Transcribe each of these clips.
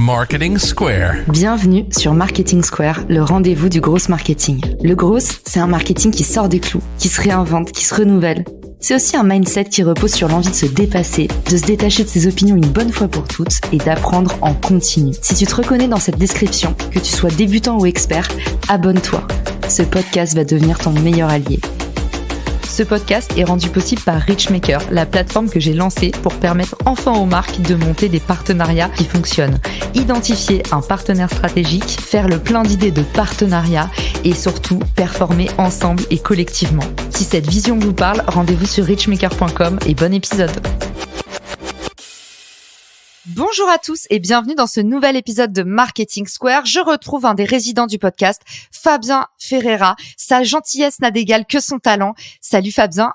Marketing Square. Bienvenue sur Marketing Square, le rendez-vous du gros marketing. Le gros, c'est un marketing qui sort des clous, qui se réinvente, qui se renouvelle. C'est aussi un mindset qui repose sur l'envie de se dépasser, de se détacher de ses opinions une bonne fois pour toutes et d'apprendre en continu. Si tu te reconnais dans cette description, que tu sois débutant ou expert, abonne-toi. Ce podcast va devenir ton meilleur allié. Ce podcast est rendu possible par Richmaker, la plateforme que j'ai lancée pour permettre enfin aux marques de monter des partenariats qui fonctionnent. Identifier un partenaire stratégique, faire le plein d'idées de partenariats et surtout performer ensemble et collectivement. Si cette vision vous parle, rendez-vous sur richmaker.com et bon épisode. Bonjour à tous et bienvenue dans ce nouvel épisode de Marketing Square. Je retrouve un des résidents du podcast, Fabien Ferreira. Sa gentillesse n'a d'égal que son talent. Salut Fabien,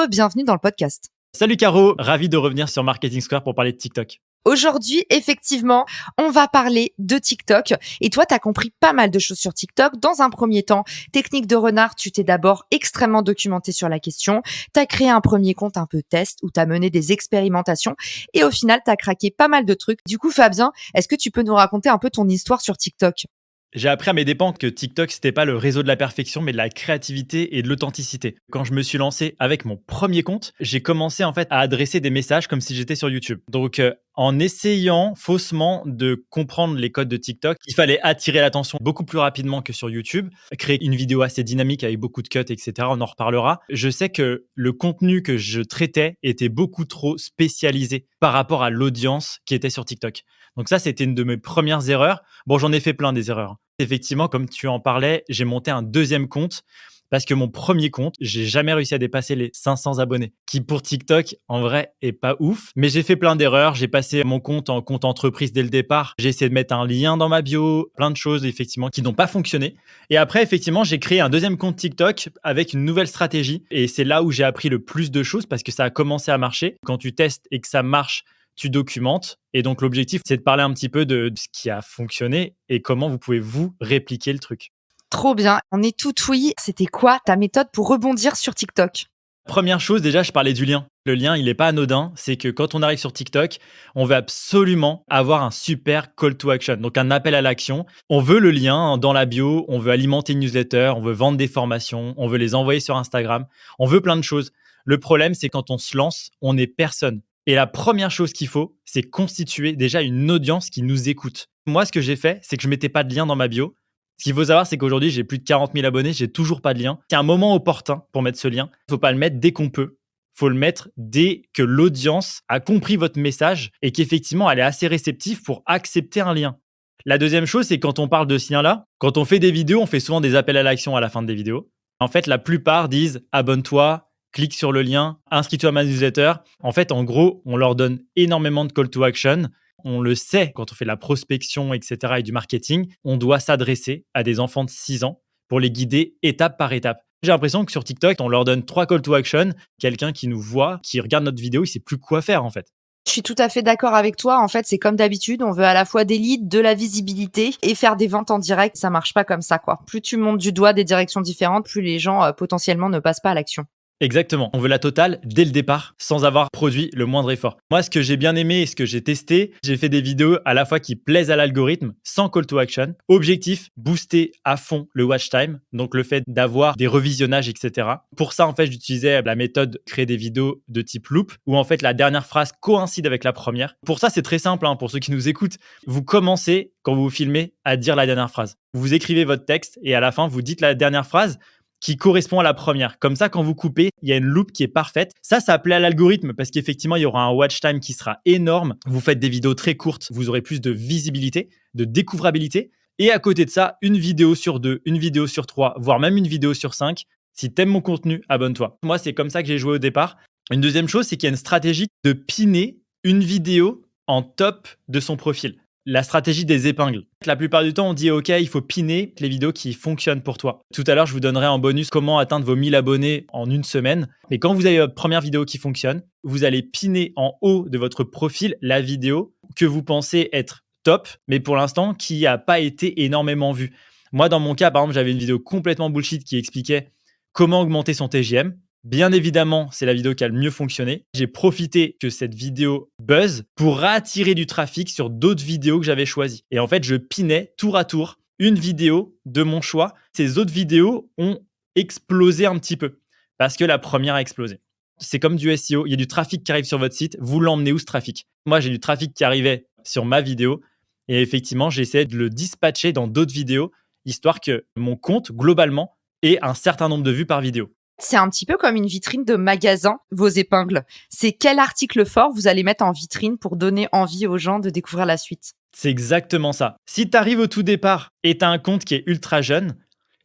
bienvenue dans le podcast. Salut Caro, ravi de revenir sur Marketing Square pour parler de TikTok. Aujourd'hui, effectivement, on va parler de TikTok. Et toi, tu as compris pas mal de choses sur TikTok. Dans un premier temps, technique de renard, tu t'es d'abord extrêmement documenté sur la question. Tu as créé un premier compte un peu test où tu as mené des expérimentations. Et au final, tu as craqué pas mal de trucs. Du coup, Fabien, est-ce que tu peux nous raconter un peu ton histoire sur TikTok ? J'ai appris à mes dépens que TikTok, c'était pas le réseau de la perfection, mais de la créativité et de l'authenticité. Quand je me suis lancé avec mon premier compte, j'ai commencé en fait à adresser des messages comme si j'étais sur YouTube. Donc, en essayant faussement de comprendre les codes de TikTok, il fallait attirer l'attention beaucoup plus rapidement que sur YouTube, créer une vidéo assez dynamique avec beaucoup de cuts, etc. On en reparlera. Je sais que le contenu que je traitais était beaucoup trop spécialisé par rapport à l'audience qui était sur TikTok. Donc ça, c'était une de mes premières erreurs. Bon, j'en ai fait plein des erreurs. Effectivement, comme tu en parlais, j'ai monté un deuxième compte parce que mon premier compte, j'ai jamais réussi à dépasser les 500 abonnés, qui pour TikTok, en vrai, est pas ouf. Mais j'ai fait plein d'erreurs. J'ai passé mon compte en compte entreprise dès le départ. J'ai essayé de mettre un lien dans ma bio, plein de choses, effectivement, qui n'ont pas fonctionné. Et après, effectivement, j'ai créé un deuxième compte TikTok avec une nouvelle stratégie. Et c'est là où j'ai appris le plus de choses parce que ça a commencé à marcher. Quand tu testes et que ça marche, tu documentes. Et donc, l'objectif, c'est de parler un petit peu de ce qui a fonctionné et comment vous pouvez, vous, répliquer le truc. Trop bien, on est tout oui. C'était quoi ta méthode pour rebondir sur TikTok ? Première chose, déjà, je parlais du lien. Le lien, il n'est pas anodin. C'est que quand on arrive sur TikTok, on veut absolument avoir un super call to action, donc un appel à l'action. On veut le lien dans la bio, on veut alimenter une newsletter, on veut vendre des formations, on veut les envoyer sur Instagram. On veut plein de choses. Le problème, c'est quand on se lance, on n'est personne. Et la première chose qu'il faut, c'est constituer déjà une audience qui nous écoute. Moi, ce que j'ai fait, c'est que je ne mettais pas de lien dans ma bio. Ce qu'il faut savoir, c'est qu'aujourd'hui, j'ai plus de 40 000 abonnés, j'ai toujours pas de lien. C'est un moment opportun pour mettre ce lien. Il faut pas le mettre dès qu'on peut. Il faut le mettre dès que l'audience a compris votre message et qu'effectivement, elle est assez réceptive pour accepter un lien. La deuxième chose, c'est quand on parle de ce lien-là, quand on fait des vidéos, on fait souvent des appels à l'action à la fin des vidéos. En fait, la plupart disent « abonne-toi », clique sur le lien, inscris-toi à ma newsletter. En fait, en gros, on leur donne énormément de call to action. On le sait quand on fait de la prospection, etc. et du marketing, on doit s'adresser à des enfants de 6 ans pour les guider étape par étape. J'ai l'impression que sur TikTok, on leur donne 3 call to action. Quelqu'un qui nous voit, qui regarde notre vidéo, il sait plus quoi faire en fait. Je suis tout à fait d'accord avec toi. En fait, c'est comme d'habitude, on veut à la fois des leads, de la visibilité et faire des ventes en direct. Ça marche pas comme ça, quoi. Plus tu montes du doigt des directions différentes, plus les gens potentiellement ne passent pas à l'action. Exactement. On veut la totale dès le départ, sans avoir produit le moindre effort. Moi, ce que j'ai bien aimé et ce que j'ai testé, j'ai fait des vidéos à la fois qui plaisent à l'algorithme, sans call to action. Objectif, booster à fond le watch time, donc le fait d'avoir des revisionnages, etc. Pour ça, en fait, j'utilisais la méthode créer des vidéos de type loop, où en fait, la dernière phrase coïncide avec la première. Pour ça, c'est très simple, pour ceux qui nous écoutent. Vous commencez, quand vous vous filmez, à dire la dernière phrase. Vous écrivez votre texte et à la fin, vous dites la dernière phrase qui correspond à la première. Comme ça, quand vous coupez, il y a une loupe qui est parfaite. Ça plaît à l'algorithme parce qu'effectivement, il y aura un watch time qui sera énorme. Vous faites des vidéos très courtes, vous aurez plus de visibilité, de découvrabilité. Et à côté de ça, une vidéo sur 2, une vidéo sur 3, voire même une vidéo sur 5. Si t'aimes mon contenu, abonne-toi. Moi, c'est comme ça que j'ai joué au départ. Une deuxième chose, c'est qu'il y a une stratégie de piner une vidéo en top de son profil. La stratégie des épingles. La plupart du temps, on dit « Ok, il faut piner les vidéos qui fonctionnent pour toi ». Tout à l'heure, je vous donnerai en bonus comment atteindre vos 1000 abonnés en une semaine. Mais quand vous avez votre première vidéo qui fonctionne, vous allez piner en haut de votre profil la vidéo que vous pensez être top, mais pour l'instant, qui n'a pas été énormément vue. Moi, dans mon cas, par exemple, j'avais une vidéo complètement bullshit qui expliquait comment augmenter son TGM. Bien évidemment, c'est la vidéo qui a le mieux fonctionné. J'ai profité que cette vidéo buzz pour attirer du trafic sur d'autres vidéos que j'avais choisies. Et en fait, je pinais tour à tour une vidéo de mon choix. Ces autres vidéos ont explosé un petit peu parce que la première a explosé. C'est comme du SEO, il y a du trafic qui arrive sur votre site, vous l'emmenez où ce trafic? Moi, j'ai du trafic qui arrivait sur ma vidéo et effectivement, j'ai essayé de le dispatcher dans d'autres vidéos, histoire que mon compte, globalement, ait un certain nombre de vues par vidéo. C'est un petit peu comme une vitrine de magasin, vos épingles. C'est quel article fort vous allez mettre en vitrine pour donner envie aux gens de découvrir la suite? C'est exactement ça. Si tu arrives au tout départ et tu as un compte qui est ultra jeune,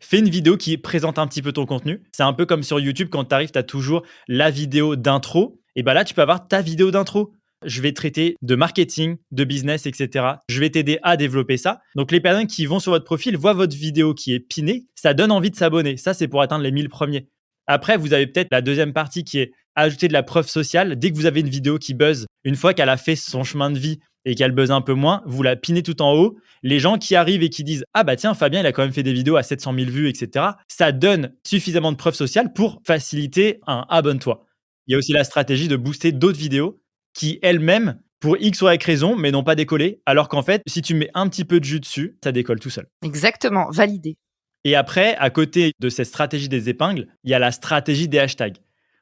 fais une vidéo qui présente un petit peu ton contenu. C'est un peu comme sur YouTube, quand tu arrives, tu as toujours la vidéo d'intro. Et bien là, tu peux avoir ta vidéo d'intro. Je vais traiter de marketing, de business, etc. Je vais t'aider à développer ça. Donc, les personnes qui vont sur votre profil voient votre vidéo qui est pinée. Ça donne envie de s'abonner. Ça, c'est pour atteindre les 1000 premiers. Après, vous avez peut-être la deuxième partie qui est ajouter de la preuve sociale. Dès que vous avez une vidéo qui buzz, une fois qu'elle a fait son chemin de vie et qu'elle buzz un peu moins, vous la pinez tout en haut. Les gens qui arrivent et qui disent « Ah bah tiens, Fabien, il a quand même fait des vidéos à 700 000 vues, etc. » Ça donne suffisamment de preuve sociale pour faciliter un « abonne-toi ». Il y a aussi la stratégie de booster d'autres vidéos qui elles-mêmes, pour X ou Y raison, mais n'ont pas décollé. Alors qu'en fait, si tu mets un petit peu de jus dessus, ça décolle tout seul. Exactement, validé. Et après, à côté de cette stratégie des épingles, il y a la stratégie des hashtags.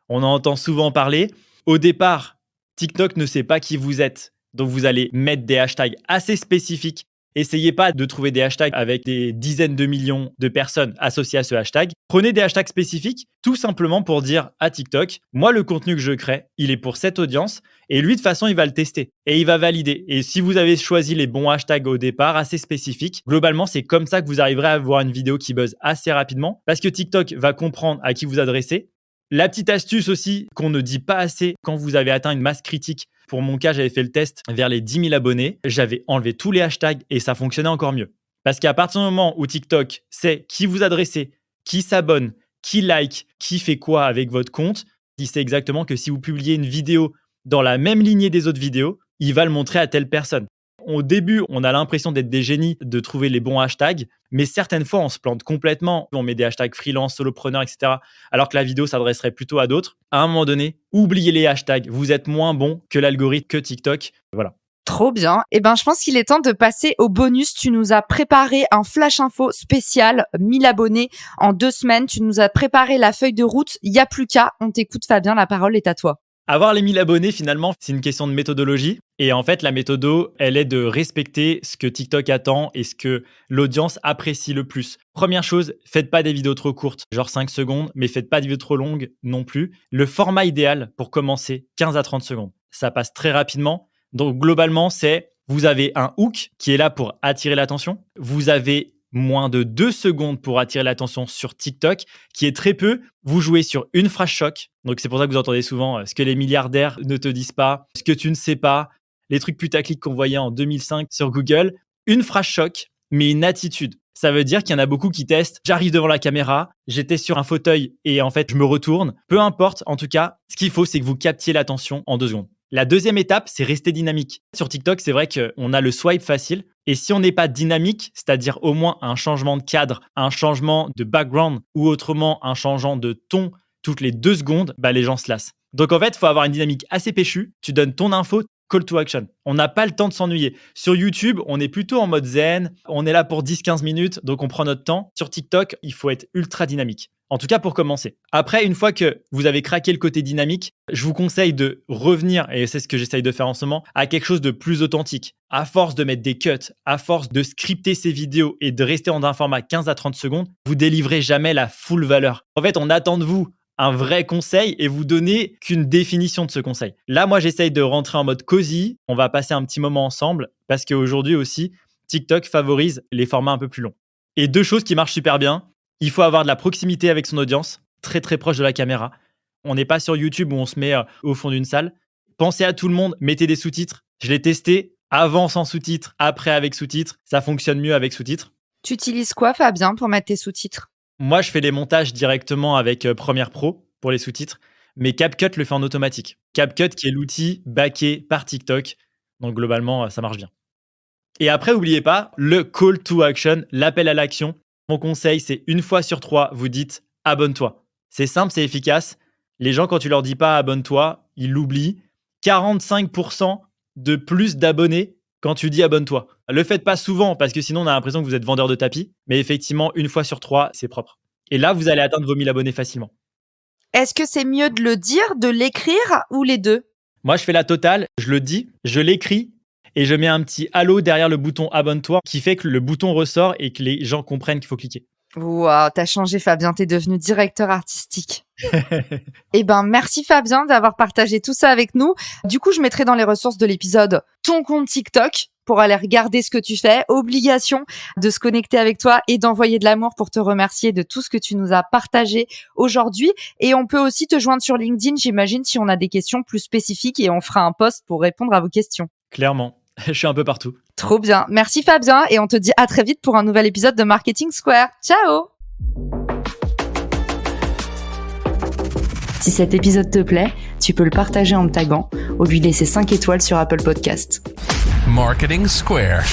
On en entend souvent parler. Au départ, TikTok ne sait pas qui vous êtes. Donc, vous allez mettre des hashtags assez spécifiques. Essayez pas de trouver des hashtags avec des dizaines de millions de personnes associées à ce hashtag. Prenez des hashtags spécifiques, tout simplement pour dire à TikTok, moi, le contenu que je crée, il est pour cette audience. Et lui, de toute façon, il va le tester et il va valider. Et si vous avez choisi les bons hashtags au départ, assez spécifiques, globalement, c'est comme ça que vous arriverez à avoir une vidéo qui buzz assez rapidement parce que TikTok va comprendre à qui vous adressez. La petite astuce aussi qu'on ne dit pas assez quand vous avez atteint une masse critique. Pour mon cas, j'avais fait le test vers les 10 000 abonnés. J'avais enlevé tous les hashtags et ça fonctionnait encore mieux. Parce qu'à partir du moment où TikTok sait qui vous adressez, qui s'abonne, qui like, qui fait quoi avec votre compte, il sait exactement que si vous publiez une vidéo dans la même lignée des autres vidéos, il va le montrer à telle personne. Au début, on a l'impression d'être des génies, de trouver les bons hashtags, mais certaines fois, on se plante complètement. On met des hashtags freelance, solopreneur, etc., alors que la vidéo s'adresserait plutôt à d'autres. À un moment donné, oubliez les hashtags. Vous êtes moins bon que l'algorithme, que TikTok. Voilà. Trop bien. Eh ben, je pense qu'il est temps de passer au bonus. Tu nous as préparé un flash info spécial, 1000 abonnés en 2 semaines. Tu nous as préparé la feuille de route. Il n'y a plus qu'à. On t'écoute, Fabien. La parole est à toi. Avoir les 1000 abonnés, finalement, c'est une question de méthodologie. Et en fait, la méthodo, elle est de respecter ce que TikTok attend et ce que l'audience apprécie le plus. Première chose, faites pas des vidéos trop courtes, genre 5 secondes, mais faites pas des vidéos trop longues non plus. Le format idéal pour commencer, 15 à 30 secondes. Ça passe très rapidement. Donc, globalement, c'est vous avez un hook qui est là pour attirer l'attention. Vous avez moins de 2 secondes pour attirer l'attention sur TikTok, qui est très peu. Vous jouez sur une phrase choc. Donc, c'est pour ça que vous entendez souvent ce que les milliardaires ne te disent pas, ce que tu ne sais pas, les trucs putaclic qu'on voyait en 2005 sur Google. Une phrase choc, mais une attitude. Ça veut dire qu'il y en a beaucoup qui testent. J'arrive devant la caméra, j'étais sur un fauteuil et en fait, je me retourne. Peu importe, en tout cas, ce qu'il faut, c'est que vous captiez l'attention en 2 secondes. La deuxième étape, c'est rester dynamique. Sur TikTok, c'est vrai qu'on a le swipe facile. Et si on n'est pas dynamique, c'est-à-dire au moins un changement de cadre, un changement de background ou autrement un changement de ton toutes les 2 secondes, bah les gens se lassent. Donc en fait, il faut avoir une dynamique assez péchue. Tu donnes ton info, call to action. On n'a pas le temps de s'ennuyer. Sur YouTube, on est plutôt en mode zen. On est là pour 10-15 minutes, donc on prend notre temps. Sur TikTok, il faut être ultra dynamique. En tout cas, pour commencer. Après, une fois que vous avez craqué le côté dynamique, je vous conseille de revenir, et c'est ce que j'essaye de faire en ce moment, à quelque chose de plus authentique. À force de mettre des cuts, à force de scripter ces vidéos et de rester dans un format 15 à 30 secondes, vous délivrez jamais la full valeur. En fait, on attend de vous un vrai conseil et vous donner qu'une définition de ce conseil. Là, moi, j'essaye de rentrer en mode cosy. On va passer un petit moment ensemble parce qu'aujourd'hui aussi, TikTok favorise les formats un peu plus longs. Et 2 choses qui marchent super bien. Il faut avoir de la proximité avec son audience, très très proche de la caméra. On n'est pas sur YouTube où on se met au fond d'une salle. Pensez à tout le monde, mettez des sous-titres. Je l'ai testé avant sans sous-titres, après avec sous-titres. Ça fonctionne mieux avec sous-titres. Tu utilises quoi, Fabien, pour mettre tes sous-titres? Moi, je fais les montages directement avec Premiere Pro pour les sous-titres, mais CapCut le fait en automatique. CapCut qui est l'outil backé par TikTok. Donc globalement, ça marche bien. Et après, n'oubliez pas le call to action, l'appel à l'action. Mon conseil, c'est 1 fois sur 3, vous dites abonne-toi. C'est simple, c'est efficace. Les gens, quand tu leur dis pas abonne-toi, ils l'oublient. 45% de plus d'abonnés quand tu dis abonne-toi. Le faites pas souvent parce que sinon on a l'impression que vous êtes vendeur de tapis. Mais effectivement, 1 fois sur 3, c'est propre. Et là, vous allez atteindre vos 1000 abonnés facilement. Est-ce que c'est mieux de le dire, de l'écrire ou les deux? Moi, je fais la totale. Je le dis, je l'écris et je mets un petit halo derrière le bouton abonne-toi qui fait que le bouton ressort et que les gens comprennent qu'il faut cliquer. Waouh, t'as changé Fabien, t'es devenu directeur artistique. Eh ben, merci Fabien d'avoir partagé tout ça avec nous. Du coup, je mettrai dans les ressources de l'épisode ton compte TikTok pour aller regarder ce que tu fais. Obligation de se connecter avec toi et d'envoyer de l'amour pour te remercier de tout ce que tu nous as partagé aujourd'hui. Et on peut aussi te joindre sur LinkedIn, j'imagine, si on a des questions plus spécifiques et on fera un post pour répondre à vos questions. Clairement, je suis un peu partout. Trop bien. Merci Fabien et on te dit à très vite pour un nouvel épisode de Marketing Square. Ciao! Si cet épisode te plaît, tu peux le partager en me taguant ou lui laisser 5 étoiles sur Apple Podcast. Marketing Square.